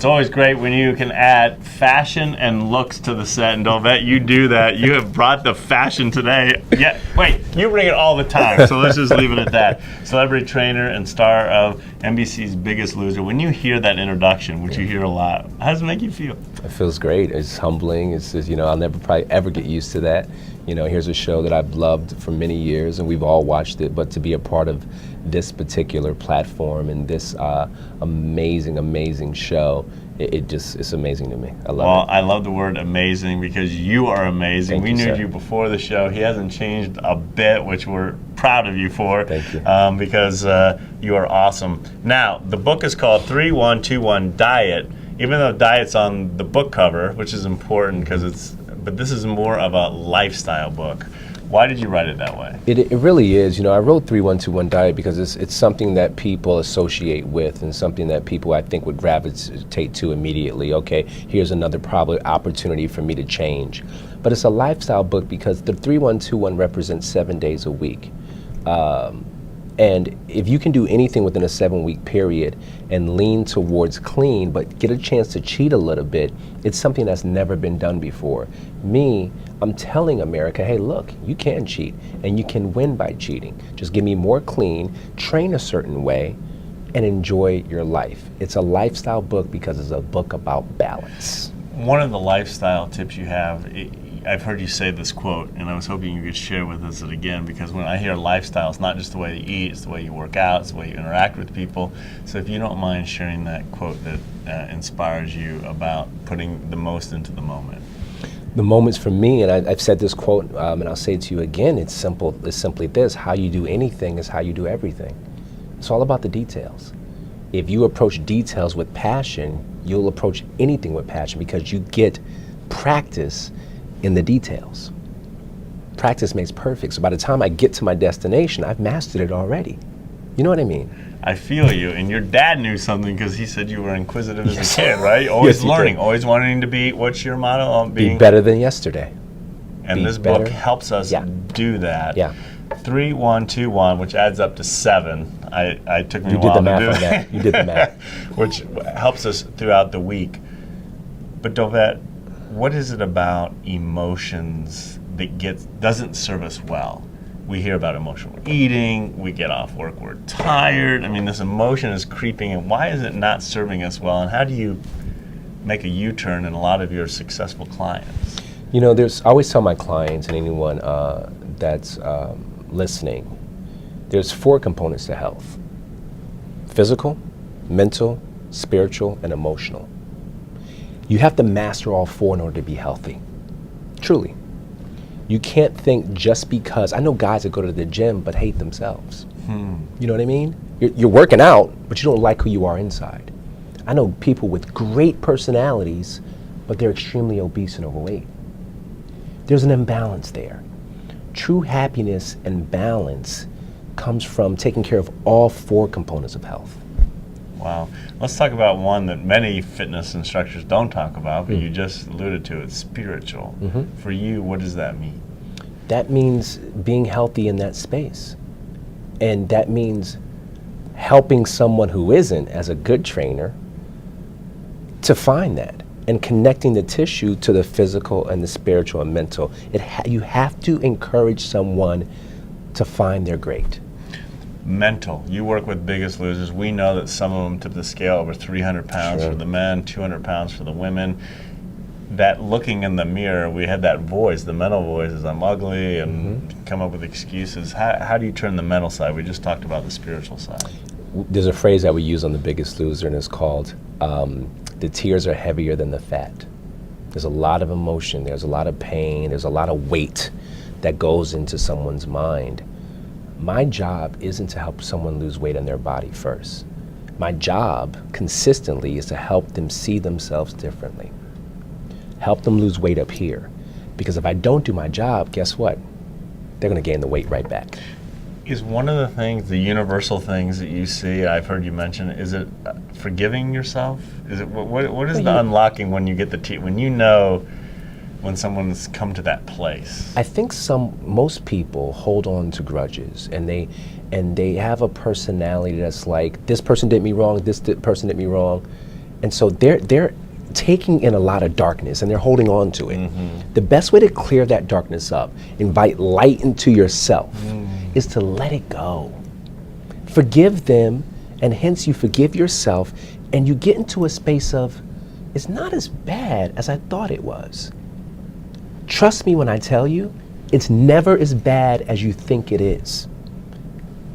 it's always great when you can add fashion and looks to the set. And Dolvett, you do that. You have brought the fashion today. Yeah, wait, you bring it all the time, so let's just leave it at that. Celebrity trainer and star of NBC's Biggest Loser. When you hear that introduction, which you hear a lot, how does it make you feel? It feels great. It's humbling. It's just, I'll never probably ever get used to that. Here's a show that I've loved for many years, and we've all watched it, but to be a part of this particular platform and this amazing, amazing show, it's amazing to me. I love it. Well, I love the word amazing because you are amazing. We knew sir. you before the show. He hasn't changed a bit, which we're proud of you for. Thank you. Because you are awesome. Now, the book is called 3121 Diet, even though diet's on the book cover, which is important because but this is more of a lifestyle book. Why did you write it that way? It really is. I wrote 3121 Diet because it's something that people associate with and something that people, I think, would gravitate to immediately. Okay, here's another probably opportunity for me to change. But it's a lifestyle book because the 3121 represents 7 days a week. And if you can do anything within a 7-week period and lean towards clean, but get a chance to cheat a little bit, it's something that's never been done before. I'm telling America, hey, look, you can cheat and you can win by cheating. Just give me more clean, train a certain way, and enjoy your life. It's a lifestyle book because it's a book about balance. One of the lifestyle tips you have, I've heard you say this quote, and I was hoping you could share with us it again, because when I hear lifestyle, it's not just the way you eat, it's the way you work out, it's the way you interact with people. So if you don't mind sharing that quote that inspires you about putting the most into the moment. The moments for me, and I've said this quote, and I'll say it to you again, it's simply this: how you do anything is how you do everything. It's all about the details. If you approach details with passion, you'll approach anything with passion because you get practice in the details. Practice makes perfect. So by the time I get to my destination, I've mastered it already. You know what I mean? I feel you. And your dad knew something because he said you were inquisitive as a kid, right? Always learning, always wanting to be, what's your motto? Be better than yesterday. And this book helps us do that. Yeah. 3121, which adds up to 7. I took me a while to do that. You did the math. Which helps us throughout the week. But Dolvett, what is it about emotions that doesn't serve us well? We hear about emotional eating, we get off work, we're tired. I mean, this emotion is creeping in. Why is it not serving us well? And how do you make a U-turn in a lot of your successful clients? I always tell my clients and anyone that's listening, there's 4 components to health: physical, mental, spiritual, and emotional. You have to master all 4 in order to be healthy. Truly. You can't think just because, I know guys that go to the gym but hate themselves. You know what I mean? You're working out, but you don't like who you are inside. I know people with great personalities, but they're extremely obese and overweight. There's an imbalance there. True happiness and balance comes from taking care of all 4 components of health. Wow. Let's talk about one that many fitness instructors don't talk about, but you just alluded to it: spiritual. For you, what does that mean? That means being healthy in that space. And that means helping someone who isn't, as a good trainer, to find that and connecting the tissue to the physical and the spiritual and mental. You have to encourage someone to find their great. Mental. You work with Biggest Losers. We know that some of them took the scale over 300 pounds for the men, 200 pounds for the women. That looking in the mirror, we had that voice, the mental voice, is I'm ugly, and come up with excuses. How do you turn the mental side? We just talked about the spiritual side. There's a phrase that we use on The Biggest Loser, and it's called, the tears are heavier than the fat. There's a lot of emotion, there's a lot of pain, there's a lot of weight that goes into someone's mind. My job isn't to help someone lose weight in their body first. My job consistently is to help them see themselves differently. Help them lose weight up here. Because if I don't do my job, guess what? They're gonna gain the weight right back. Is one of the things, the universal things that you see, I've heard you mention, is it forgiving yourself? Is it what is the unlocking when you get when you know when someone's come to that place? I think most people hold on to grudges, and they have a personality that's like, this person did me wrong, this person did me wrong, And so they're taking in a lot of darkness and they're holding on to it. The best way to clear that darkness up, invite light into yourself, is to let it go. Forgive them, and hence you forgive yourself, and you get into a space of, it's not as bad as I thought it was. Trust me when I tell you, it's never as bad as you think it is.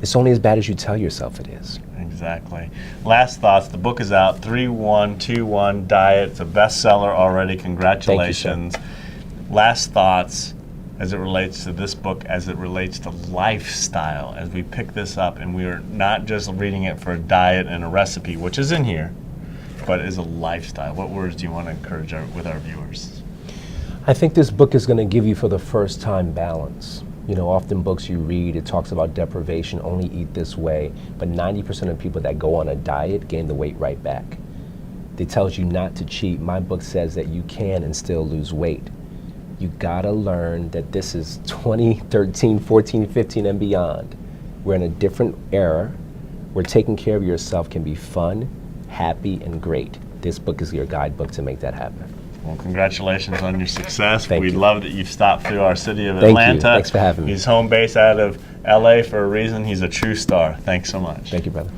It's only as bad as you tell yourself it is. Exactly. Last thoughts. The book is out, 3121 Diet. It's a bestseller already. Congratulations. Thank you, sir. Last thoughts as it relates to this book, as it relates to lifestyle, as we pick this up, and we are not just reading it for a diet and a recipe, which is in here, but as a lifestyle. What words do you want to encourage with our viewers? I think this book is going to give you for the first time balance. You know, often books you read, it talks about deprivation, only eat this way, but 90% of people that go on a diet gain the weight right back. It tells you not to cheat. My book says that you can and still lose weight. You gotta learn that this is 2013, 14, 15, and beyond. We're in a different era where taking care of yourself can be fun, happy, and great. This book is your guidebook to make that happen. Well, congratulations on your success. Thank We you. love that you've stopped through our city of Thank you. Atlanta. Thanks for having me. He's home base out of LA for a reason. He's a true star. Thanks so much. Thank you, brother.